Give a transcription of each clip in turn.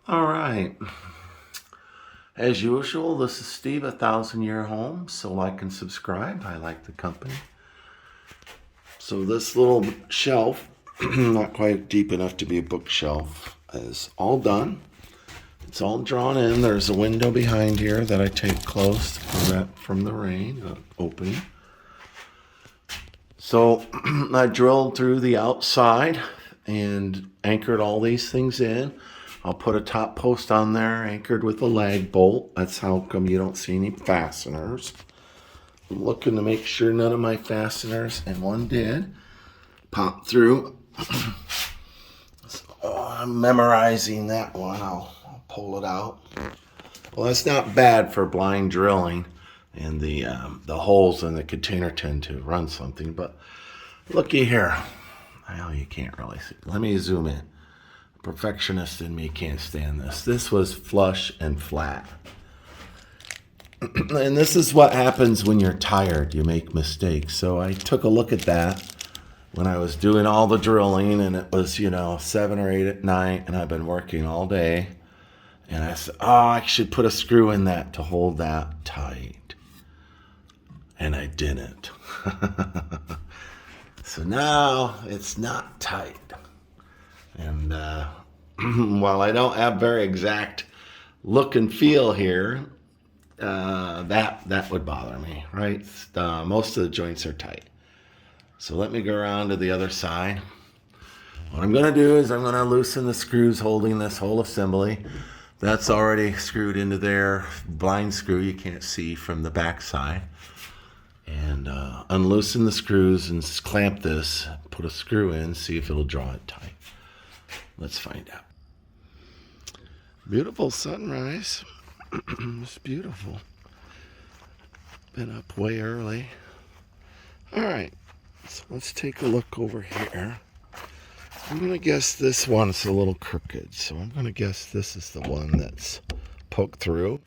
All right. As usual, this is Steve, 1,000 Year Home. So like and subscribe. I like the company. So this little shelf, not quite deep enough to be a bookshelf, is all done. It's all drawn in. There's a window behind here that I take closed to prevent from the rain opening. So I drilled through the outside and anchored all these things in. I'll put a top post on there anchored with a lag bolt. That's how come you don't see any fasteners. I'm looking to make sure none of my fasteners, and one did, pop through. So I'm memorizing that one. I'll pull it out. Well, that's not bad for blind drilling, and the holes in the container tend to run something. But looky here. Well, you can't really see. Let me zoom in. Perfectionist in me can't stand this. This was flush and flat. And this is what happens when you're tired. You make mistakes. So I took a look at that when I was doing all the drilling, and it was, 7 or 8 at night, and I've been working all day. And I said, I should put a screw in that to hold that tight. And I didn't. So now it's not tight. And while I don't have very exact look and feel here, that would bother me, right? Most of the joints are tight. So let me go around to the other side. What I'm going to do is I'm going to loosen the screws holding this whole assembly. That's already screwed into there. Blind screw you can't see from the back side. And unloosen the screws and clamp this. Put a screw in, see if it'll draw it tight. Let's find out. Beautiful sunrise. It's beautiful. Been up way early. All right, so let's take a look over here. I'm going to guess this one's a little crooked, so I'm going to guess this is the one that's poked through.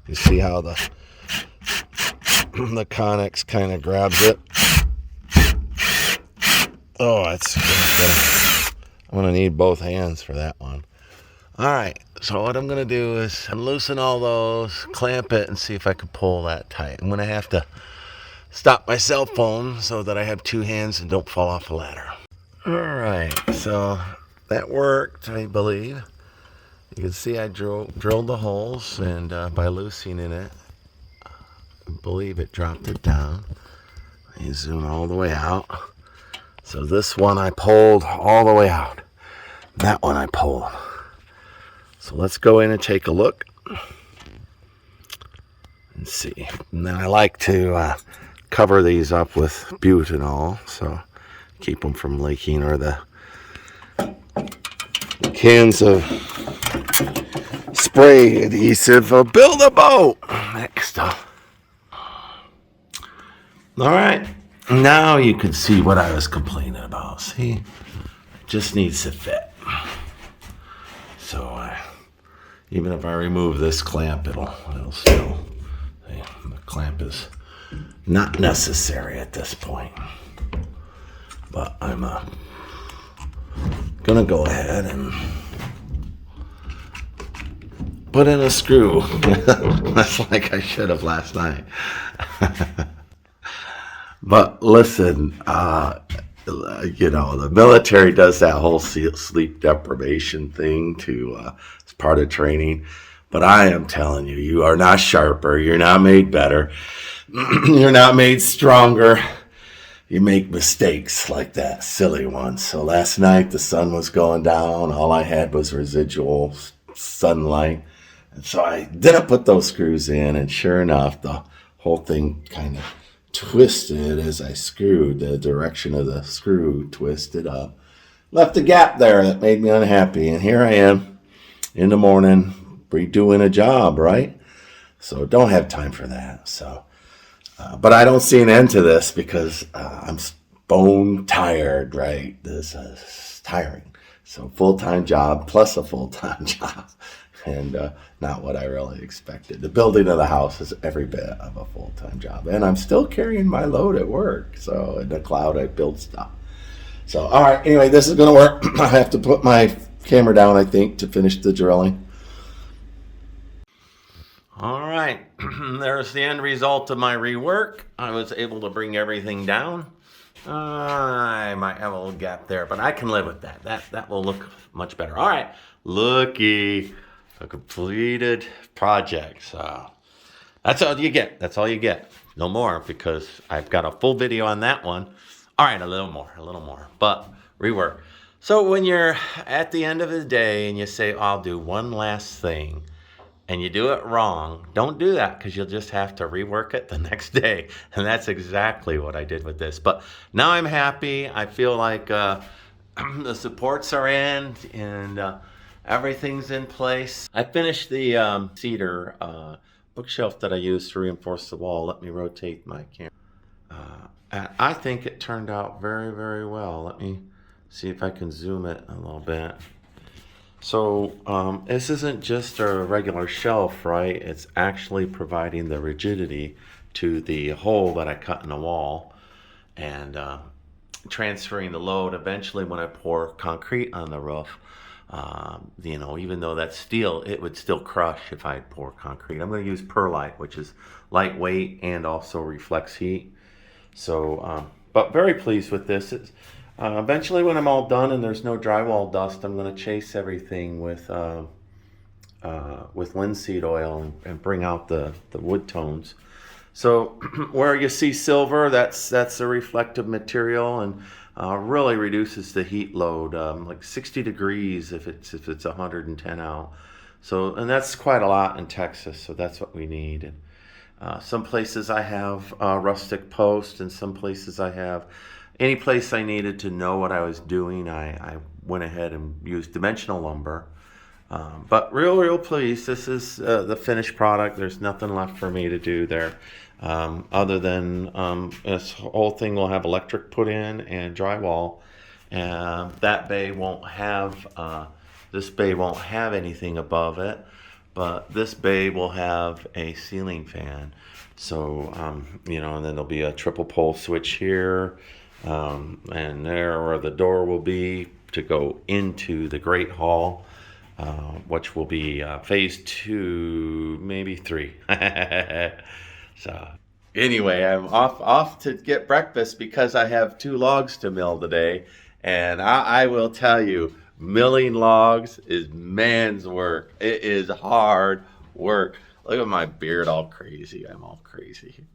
You see how the Connex kind of grabs it. Oh, that's good. I'm going to need both hands for that one. All right, so what I'm going to do is loosen all those, clamp it, and see if I can pull that tight. I'm going to have to stop my cell phone so that I have two hands and don't fall off a ladder. All right, so that worked, I believe. You can see I drilled the holes, and by loosening it, I believe it dropped it down. You zoom all the way out. So this one I pulled all the way out. That one I pulled. So let's go in and take a look and see. And then I like to cover these up with butanol, so keep them from leaking, or the cans of spray adhesive. Build a boat. Next up. All right. Now you can see what I was complaining about. See? It just needs to fit. So even if I remove this clamp, it'll still. See, the clamp is not necessary at this point. But I'm gonna go ahead and put in a screw. That's like I should have last night. But listen, the military does that whole sleep deprivation thing as part of training. But I am telling you, you are not sharper. You're not made better. You're not made stronger. You make mistakes like that silly one. So last night the sun was going down. All I had was residual sunlight. And so I didn't put those screws in. And sure enough, the whole thing kind of twisted as I screwed. The direction of the screw twisted up. Left a gap there that made me unhappy. And here I am in the morning redoing a job, right? So don't have time for that. So, but I don't see an end to this because I'm bone tired, right? This is tiring. So full-time job plus a full-time job, and not what I really expected. The building of the house is every bit of a full-time job, and I'm still carrying my load at work. So in the cloud, I build stuff. So all right, anyway, this is gonna work. I have to put my camera down, I think, to finish the drilling. All right, there's the end result of my rework. I was able to bring everything down. I might have a little gap there, but I can live with that. That will look much better. All right, looky, a completed project. So that's all you get. That's all you get. No more, because I've got a full video on that one. All right, a little more, but rework. So when you're at the end of the day and you say, I'll do one last thing, and you do it wrong, don't do that, because you'll just have to rework it the next day. And that's exactly what I did with this. But now I'm happy. I feel like the supports are in, and everything's in place. I finished the cedar bookshelf that I used to reinforce the wall. Let me rotate my camera. I think it turned out very, very well. Let me see if I can zoom it a little bit. So this isn't just a regular shelf, right? It's actually providing the rigidity to the hole that I cut in the wall, and transferring the load eventually when I pour concrete on the roof. You know, even though that's steel, it would still crush if I pour concrete. I'm going to use perlite, which is lightweight and also reflects heat. So, but very pleased with this. It's, eventually, when I'm all done and there's no drywall dust, I'm going to chase everything with linseed oil and bring out the wood tones. So where you see silver, that's a reflective material, and really reduces the heat load, like 60 degrees if it's 110 out. So, and that's quite a lot in Texas, so that's what we need. And some places I have rustic post, and some places I have. Any place I needed to know what I was doing, I went ahead and used dimensional lumber. But real pleased. This is the finished product. There's nothing left for me to do there, other than this whole thing will have electric put in and drywall. And that bay won't have, this bay won't have anything above it, but this bay will have a ceiling fan. So, you know, and then there'll be a triple pole switch here. And there where the door will be to go into the Great Hall, which will be phase 2, maybe 3. So anyway, I'm off to get breakfast because I have 2 logs to mill today, and I will tell you, milling logs is man's work. It is hard work. Look at my beard, all crazy. I'm all crazy.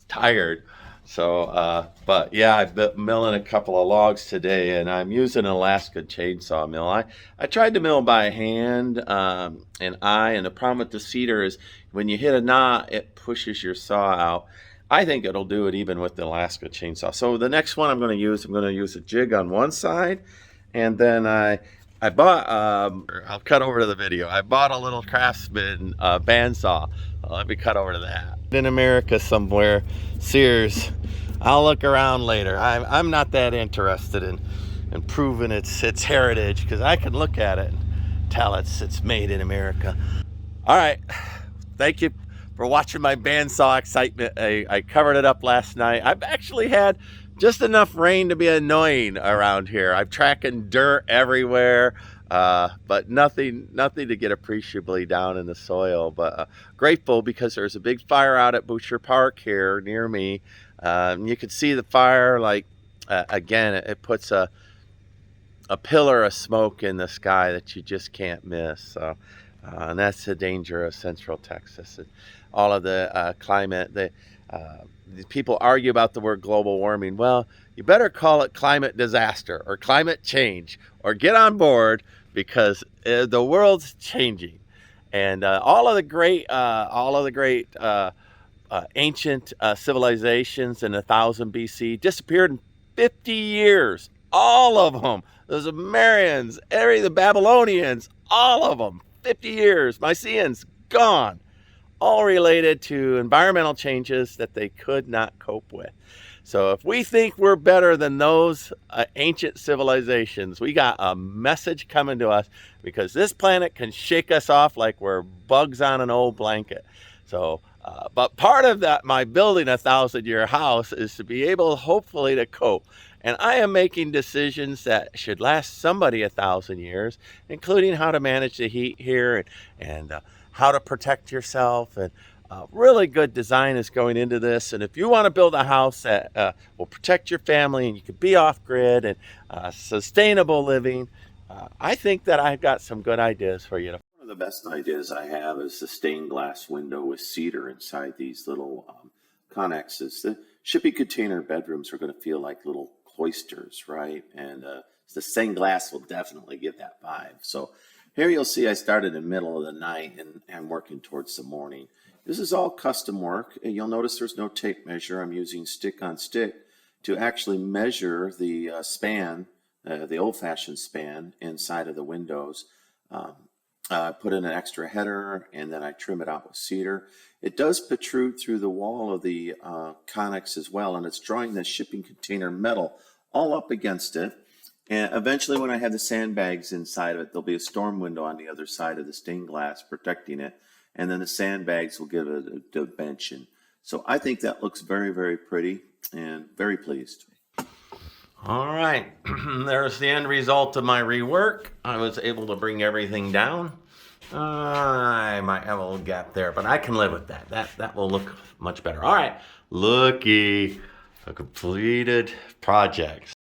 Tired. So, but yeah, I've been milling a couple of logs today, and I'm using an Alaska chainsaw mill. I tried to mill by hand, and the problem with the cedar is when you hit a knot, it pushes your saw out. I think it'll do it even with the Alaska chainsaw. So the next one I'm going to use a jig on one side, and then I bought, I'll cut over to the video. I bought a little Craftsman bandsaw. Let me cut over to that. In America somewhere, Sears. I'll look around later. I'm not that interested in proving its heritage, because I can look at it and tell it's made in America. All right, thank you for watching my bandsaw excitement. I covered it up last night. I've actually had just enough rain to be annoying around here. I'm tracking dirt everywhere, but nothing to get appreciably down in the soil. But grateful, because there's a big fire out at Boucher Park here near me. You can see the fire, like, again, it puts a pillar of smoke in the sky that you just can't miss. So, and that's the danger of Central Texas. And all of the climate, people argue about the word global warming. Well, you better call it climate disaster or climate change, or get on board, because the world's changing, and all of the great ancient civilizations in 1000 BC disappeared in 50 years. All of them. The Sumerians, the Babylonians, all of them. 50 years. Mycenaeans, gone. All related to environmental changes that they could not cope with. So if we think we're better than those ancient civilizations, we got a message coming to us, because this planet can shake us off like we're bugs on an old blanket. So, but part of that, my building a 1,000-year house, is to be able, hopefully, to cope. And I am making decisions that should last somebody 1,000 years, including how to manage the heat here, and how to protect yourself. And really good design is going into this. And if you want to build a house that will protect your family, and you can be off grid, and sustainable living, I think that I've got some good ideas for you. One of the best ideas I have is the stained glass window with cedar inside these little connexes. The shipping container bedrooms are going to feel like little cloisters, right? And the stained glass will definitely give that vibe. So here you'll see I started in the middle of the night and I'm working towards the morning. This is all custom work, and you'll notice there's no tape measure. I'm using stick on stick to actually measure the span, the old-fashioned span inside of the windows. I put in an extra header, and then I trim it out with cedar. It does protrude through the wall of the connex as well, and it's drawing the shipping container metal all up against it. And eventually, when I have the sandbags inside of it, there'll be a storm window on the other side of the stained glass protecting it, and then the sandbags will give it a dimension. So I think that looks very, very pretty, and very pleased. All right, there's the end result of my rework. I was able to bring everything down. I might have a little gap there, but I can live with that. That will look much better. All right, looky, a completed project.